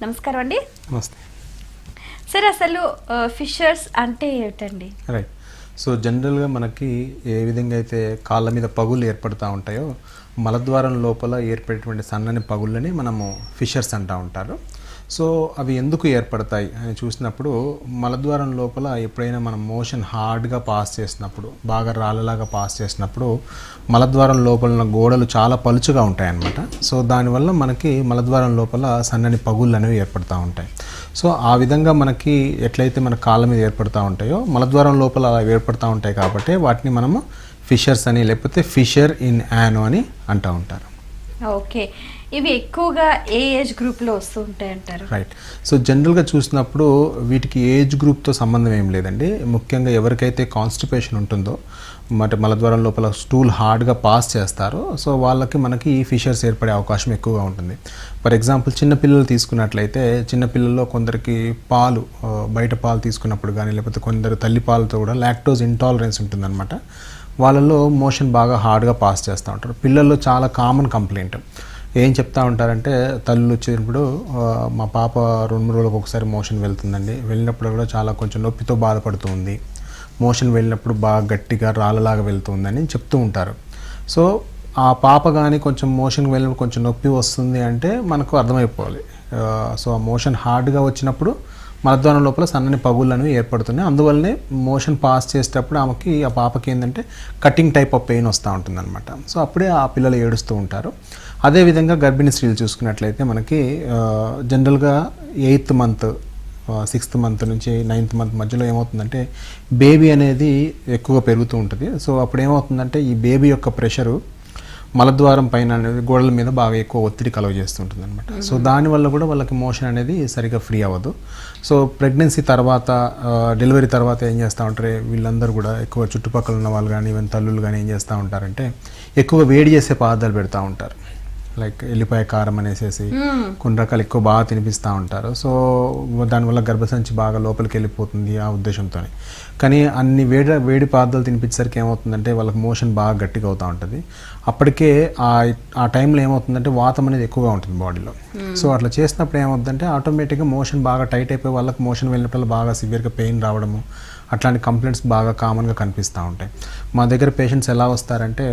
నమస్కారం అండి. నమస్తే సార్, అసలు ఫిషర్స్ అంటే ఏమిటండి? రైట్. సో జనరల్గా మనకి ఏ విధంగా అయితే కాళ్ళ మీద పగుళ్ళు ఏర్పడుతూ ఉంటాయో మలద్వారం లోపల ఏర్పడేటువంటి సన్నని పగుళ్ళని మనము ఫిషర్స్ అంటూ ఉంటారు. సో అవి ఎందుకు ఏర్పడతాయి అని చూసినప్పుడు మలద్వారం లోపల ఎప్పుడైనా మనం మోషన్ హార్డ్గా పాస్ చేసినప్పుడు, బాగా రాళ్ళలాగా పాస్ చేసినప్పుడు మలద్వారం లోపల ఉన్న గోడలు చాలా పలుచుగా ఉంటాయన్నమాట. సో దానివల్ల మనకి మలద్వారం లోపల సన్నని పగుళ్ళు అనేవి ఏర్పడుతూ ఉంటాయి. సో ఆ విధంగా మనకి ఎట్లయితే మన కాళ్ళ మీద ఏర్పడుతూ ఉంటాయో మలద్వారం లోపల అలా ఏర్పడుతూ ఉంటాయి కాబట్టి వాటిని మనము ఫిషర్స్ అని లేకపోతే ఫిషర్ ఇన్ యానో అని అంటూ ఉంటారు. ఓకే, ఇవి ఎక్కువగా ఏ ఏజ్ గ్రూప్లో వస్తూ ఉంటాయి అంటారు? రైట్. సో జనరల్గా చూసినప్పుడు వీటికి ఏజ్ గ్రూప్తో సంబంధం ఏం లేదండి. ముఖ్యంగా ఎవరికైతే కాన్స్టిపేషన్ ఉంటుందో, మలద్వారం లోపల స్టూల్ హార్డ్గా పాస్ చేస్తారో సో వాళ్ళకి మనకి ఈ ఫిషర్స్ ఏర్పడే అవకాశం ఎక్కువగా ఉంటుంది. ఫర్ ఎగ్జాంపుల్ చిన్నపిల్లలు తీసుకున్నట్లయితే చిన్నపిల్లల్లో కొందరికి పాలు బయట పాలు తీసుకున్నప్పుడు కానీ లేకపోతే కొందరు తల్లి పాలతో కూడా లాక్టోజ్ ఇంటాలరెన్స్ ఉంటుందన్నమాట. వాళ్ళలో మోషన్ బాగా హార్డ్గా పాస్ చేస్తూ ఉంటారు. పిల్లల్లో చాలా కామన్ కంప్లైంట్ ఏం చెప్తా ఉంటారంటే, తల్లు వచ్చినప్పుడు మా పాప 2-3 రోజులకు ఒకసారి మోషన్ వెళ్తుందండి, వెళ్ళినప్పుడు కూడా చాలా కొంచెం నొప్పితో బాధపడుతుంది, మోషన్ వెళ్ళినప్పుడు బాగా గట్టిగా రాళ్ళలాగా వెళ్తుందని చెప్తూ ఉంటారు. సో ఆ పాప కానీ కొంచెం మోషన్ వెళ్ళినప్పుడు కొంచెం నొప్పి వస్తుంది అంటే మనకు అర్థమైపోవాలి. సో ఆ మోషన్ హార్డ్గా వచ్చినప్పుడు మలద్వారం లోపల సన్నని పగుళ్ళు అనేవి ఏర్పడుతున్నాయి. అందువల్లనే మోషన్ పాస్ చేసేటప్పుడు ఆ పాపకి ఏంటంటే కటింగ్ టైప్ ఆఫ్ పెయిన్ వస్తూ ఉంటుందన్నమాట. సో అప్పుడే ఆ పిల్లలు ఏడుస్తూ ఉంటారు. అదేవిధంగా గర్భిణీ స్త్రీలు చూసుకున్నట్లయితే మనకి జనరల్గా 8th మంత్ 6th మంత్ నుంచి 9th మంత్ మధ్యలో ఏమవుతుందంటే బేబీ అనేది ఎక్కువగా పెరుగుతూ ఉంటుంది. సో అప్పుడు ఏమవుతుందంటే ఈ బేబీ యొక్క ప్రెషరు మలద్వారం పైన అనేది గోడల మీద బాగా ఎక్కువ ఒత్తిడి కలుగజేస్తుంటుంది అనమాట. సో దానివల్ల కూడా వాళ్ళకి మోషన్ అనేది సరిగా ఫ్రీ అవ్వదు. సో ప్రెగ్నెన్సీ తర్వాత డెలివరీ తర్వాత ఏం చేస్తూ ఉంటారు వీళ్ళందరూ కూడా, ఎక్కువ చుట్టుపక్కల ఉన్న వాళ్ళు కానీ ఈవెన్ తల్లులు కానీ ఏం చేస్తూ ఉంటారంటే ఎక్కువ వేడి చేసే పదార్థాలు పెడతా ఉంటారు. లైక్ ఎల్లిపాయ కారం అనేసి కొన్ని రకాలు ఎక్కువ బాగా తినిపిస్తూ ఉంటారు. సో దానివల్ల గర్భసంచి బాగా లోపలికి వెళ్ళిపోతుంది ఆ ఉద్దేశంతో. కానీ అన్ని వేడి పదార్థాలు తినిపించేసరికి ఏమవుతుందంటే వాళ్ళకి మోషన్ బాగా గట్టిగా అవుతూ ఉంటుంది. అప్పటికే ఆ టైంలో ఏమవుతుందంటే వాతం అనేది ఎక్కువగా ఉంటుంది బాడీలో. సో అట్లా చేసినప్పుడు ఏమవుతుందంటే ఆటోమేటిక్గా మోషన్ బాగా టైట్ అయిపోయి వాళ్ళకి మోషన్ వెళ్ళినప్పుడు బాగా సివియర్గా పెయిన్ రావడము, అట్లాంటి కంప్లైంట్స్ బాగా కామన్గా కనిపిస్తూ ఉంటాయి. మా దగ్గర పేషెంట్స్ ఎలా వస్తారంటే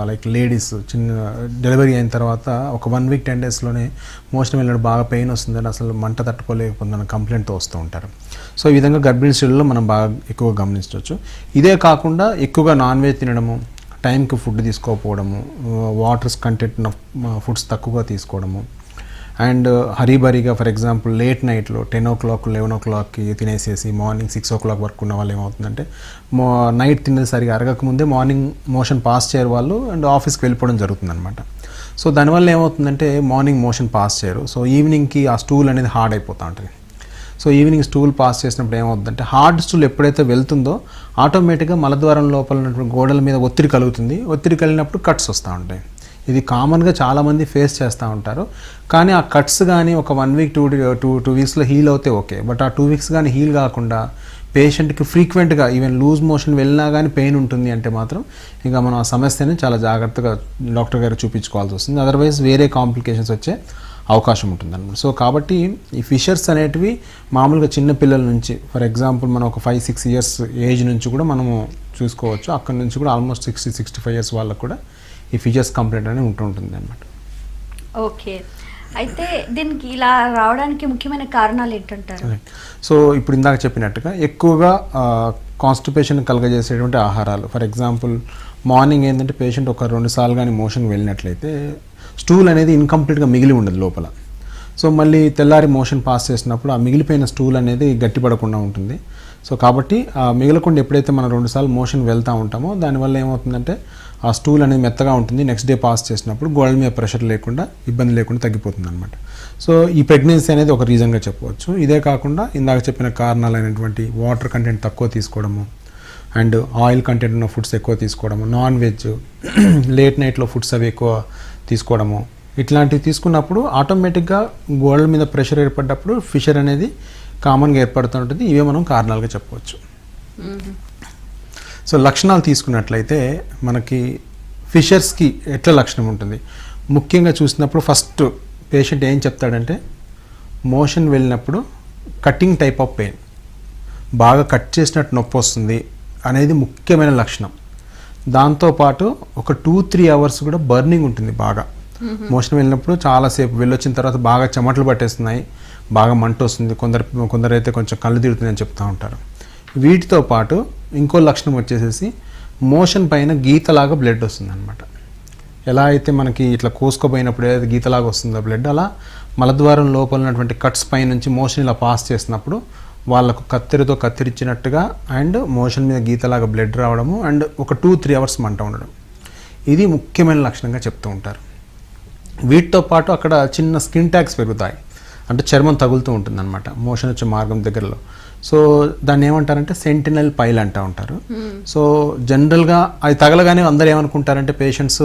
లైక్ లేడీస్ చిన్న డెలివరీ అయిన తర్వాత ఒక 1 week 10 daysలోనే మోషన్ వెళ్ళినప్పుడు బాగా పెయిన్ వస్తుందని అసలు మంట తట్టుకోలేకపోతుందని కంప్లైంట్తో వస్తూ ఉంటారు. సో ఈ విధంగా గర్భిణీ స్త్రీలలో మనం బాగా ఎక్కువగా గమనించవచ్చు. ఇదే కాకుండా ఎక్కువగా నాన్ వెజ్ తినడము, టైంకి ఫుడ్ తీసుకోకపోవడము, వాటర్స్ కంటెంట్ ఫుడ్స్ తక్కువగా తీసుకోవడము, అండ్ హరీబరీగా ఫర్ ఎగ్జాంపుల్ లేట్ నైట్లో 10 o'clock 11 o'clockకి తినేసేసి మార్నింగ్ 6 o'clock వరకు ఉన్న వాళ్ళు ఏమవుతుందంటే నైట్ తినేది సరిగా అరగకముందే మార్నింగ్ మోషన్ పాస్ చేయరు వాళ్ళు, అండ్ ఆఫీస్కి వెళ్ళిపోవడం జరుగుతుందన్నమాట. సో దానివల్ల ఏమవుతుందంటే మార్నింగ్ మోషన్ పాస్ చేయరు. సో ఈవినింగ్కి ఆ స్టూల్ అనేది హార్డ్ అయిపోతూ ఉంటుంది. సో ఈవినింగ్ స్టూల్ పాస్ చేసినప్పుడు ఏమవుతుందంటే హార్డ్ స్టూల్ ఎప్పుడైతే వెళ్తుందో ఆటోమేటిక్గా మలద్వారం లోపల ఉన్నటువంటి గోడల మీద ఒత్తిడి కలుగుతుంది. ఒత్తిడి కలిగినప్పుడు కట్స్ వస్తూ ఉంటాయి. ఇది కామన్గా చాలామంది ఫేస్ చేస్తూ ఉంటారు. కానీ ఆ కట్స్ కానీ ఒక 1 week 2 weeksలో హీల్ అవుతే ఓకే, బట్ ఆ 2 weeks కానీ హీల్ కాకుండా పేషెంట్కి ఫ్రీక్వెంట్గా ఈవెన్ లూజ్ మోషన్ వెళ్ళినా కానీ పెయిన్ ఉంటుంది అంటే మాత్రం ఇంకా మనం ఆ సమస్యని చాలా జాగ్రత్తగా డాక్టర్ గారు చూపించుకోవాల్సి వస్తుంది. అదర్వైజ్ వేరే కాంప్లికేషన్స్ వచ్చే అవకాశం ఉంటుంది అన్నమాట. సో కాబట్టి ఈ ఫిషర్స్ అనేటివి మామూలుగా చిన్న పిల్లల నుంచి, ఫర్ ఎగ్జాంపుల్ మనం ఒక 5-6 years ఏజ్ నుంచి కూడా మనము చూసుకోవచ్చు. అక్కడి నుంచి కూడా ఆల్మోస్ట్ 60-65 years వాళ్ళకు కూడా ఈ ఫిషర్స్ కంప్లైంట్ అనేది ఉంటుంది అన్నమాట. ఓకే, అయితే దీనికి ఇలా రావడానికి ముఖ్యమైన కారణాలు ఏంటంటారు? సో ఇప్పుడు ఇందాక చెప్పినట్టుగా ఎక్కువగా కాన్స్టిపేషన్ కలగజేసేటువంటి ఆహారాలు, ఫర్ ఎగ్జాంపుల్ మార్నింగ్ ఏంటంటే పేషెంట్ ఒక 2 సార్లు కానీ మోషన్ వెళ్ళినట్లయితే స్టూల్ అనేది ఇన్కంప్లీట్గా మిగిలి ఉండదు లోపల. సో మళ్ళీ తెల్లారి మోషన్ పాస్ చేసినప్పుడు ఆ మిగిలిపోయిన స్టూల్ అనేది గట్టిపడకుండా ఉంటుంది. సో కాబట్టి మిగలకుండా ఎప్పుడైతే మనం 2 సార్లు మోషన్ వెళ్తూ ఉంటామో దానివల్ల ఏమవుతుందంటే ఆ స్టూల్ అనేది మెత్తగా ఉంటుంది. నెక్స్ట్ డే పాస్ చేసినప్పుడు గోడల మీద ప్రెషర్ లేకుండా, ఇబ్బంది లేకుండా తగ్గిపోతుంది అనమాట. సో ఈ ప్రెగ్నెన్సీ అనేది ఒక రీజన్గా చెప్పవచ్చు. ఇదే కాకుండా ఇందాక చెప్పిన కారణాలైనటువంటి వాటర్ కంటెంట్ తక్కువ తీసుకోవడము, అండ్ ఆయిల్ కంటెంట్ ఉన్న ఫుడ్స్ ఎక్కువ తీసుకోవడము, నాన్ వెజ్, లేట్ నైట్లో ఫుడ్స్ అవి ఎక్కువ తీసుకోవడము, ఇట్లాంటివి తీసుకున్నప్పుడు ఆటోమేటిక్గా గోడల మీద ప్రెషర్ ఏర్పడ్డప్పుడు ఫిషర్ అనేది కామన్గా ఏర్పడుతుంటుంది. ఇవే మనం కారణాలుగా చెప్పవచ్చు. సో లక్షణాలు తీసుకున్నట్లయితే మనకి మోషన్ వెళ్ళినప్పుడు కటింగ్ టైప్ ఆఫ్ పెయిన్, బాగా కట్ చేసినట్టు నొప్పి వస్తుంది అనేది ముఖ్యమైన లక్షణం. దాంతోపాటు ఒక 2-3 అవర్స్ కూడా బర్నింగ్ ఉంటుంది బాగా. మోషన్ వెళ్ళినప్పుడు చాలాసేపు వెళ్ళొచ్చిన తర్వాత బాగా చెమటలు పట్టేస్తున్నాయి, బాగా మంట వస్తుంది, కొందరైతే కొంచెం కళ్ళు తిరుగుతుంది అని చెప్తూ ఉంటారు. వీటితో పాటు ఇంకో లక్షణం వచ్చేసేసి మోషన్ పైన గీతలాగా బ్లడ్ వస్తుంది అనమాట. ఎలా అయితే మనకి ఇట్లా కోసుకోపోయినప్పుడు ఏదైతే గీతలాగా వస్తుందో బ్లడ్, అలా మలద్వారం లోపల ఉన్నటువంటి కట్స్ పై నుంచి మోషన్ ఇలా పాస్ చేసినప్పుడు వాళ్ళకు కత్తెరతో కత్తిరించినట్టుగా అండ్ మోషన్ మీద గీతలాగా బ్లడ్ రావడము అండ్ ఒక 2-3 అవర్స్ మంట ఉండడం, ఇది ముఖ్యమైన లక్షణంగా చెప్తూ ఉంటారు. వీటితో పాటు అక్కడ చిన్న స్కిన్ ట్యాగ్స్ పెరుగుతాయి, అంటే చర్మం తగులుతూ ఉంటుంది అనమాట మోషన్ వచ్చే మార్గం దగ్గరలో. సో దాన్ని ఏమంటారంటే సెంటినల్ పైల్ అంటూ ఉంటారు. సో జనరల్గా అది తగలగానే అందరూ ఏమనుకుంటారంటే పేషెంట్స్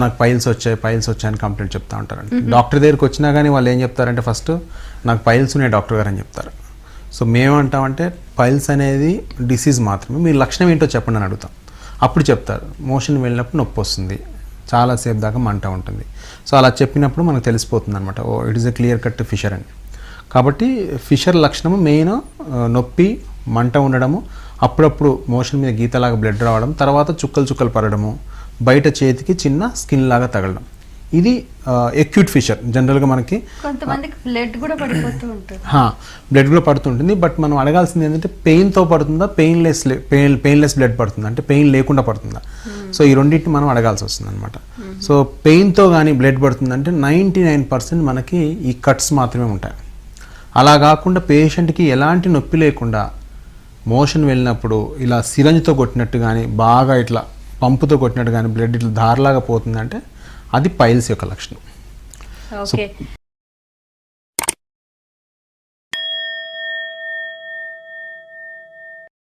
నాకు పైల్స్ వచ్చాయని కంప్లైంట్ చెప్తా ఉంటారండి. డాక్టర్ దగ్గరికి వచ్చినా కానీ వాళ్ళు ఏం చెప్తారంటే ఫస్ట్ నాకు పైల్స్ ఉన్నాయి డాక్టర్ గారు అని చెప్తారు. సో మేమేమంటామంటే పైల్స్ అనేది డిసీజ్ మాత్రమే, మీ లక్షణం ఏంటో చెప్పండి అని అడుగుతాం. అప్పుడు చెప్తారు మోషన్ వెళ్ళినప్పుడు నొప్పి వస్తుంది, చాలాసేపు దాకా మంట ఉంటుంది. సో అలా చెప్పినప్పుడు మనకు తెలిసిపోతుంది అనమాట, oh it is a clear cut fisher అని. కాబట్టి ఫిషర్ లక్షణము మెయిన్ నొప్పి, మంట ఉండడము, అప్పుడప్పుడు మోషన్ మీద గీతలాగా బ్లడ్ రావడం, తర్వాత చుక్కలు పడడము, బయట చేతికి చిన్న స్కిన్ లాగా తగలడం, ఇది ఎక్యూట్ ఫిషర్. జనరల్గా మనకి కొంతమందికి బ్లడ్ కూడా పడిపోతూ ఉంటుంది, బ్లడ్ కూడా పడుతుంటుంది. బట్ మనం అడగాల్సింది ఏంటంటే పెయిన్తో పడుతుందా, పెయిన్లెస్ బ్లడ్ పడుతుందా, అంటే పెయిన్ లేకుండా పడుతుందా. సో ఈ రెండింటిని మనం అడగాల్సి వస్తుంది అనమాట. సో పెయిన్తో కానీ బ్లడ్ పడుతుందంటే 99% మనకి ఈ కట్స్ మాత్రమే ఉంటాయి. అలా కాకుండా పేషెంట్కి ఎలాంటి నొప్పి లేకుండా మోషన్ వెళ్ళినప్పుడు ఇలా సిరంజ్తో కొట్టినట్టు కానీ, బాగా ఇట్లా పంపుతో కొట్టినట్టు కానీ బ్లడ్ ఇట్లా ధారలాగా పోతుందంటే అది పైల్స్ యొక్క లక్షణం. ఓకే.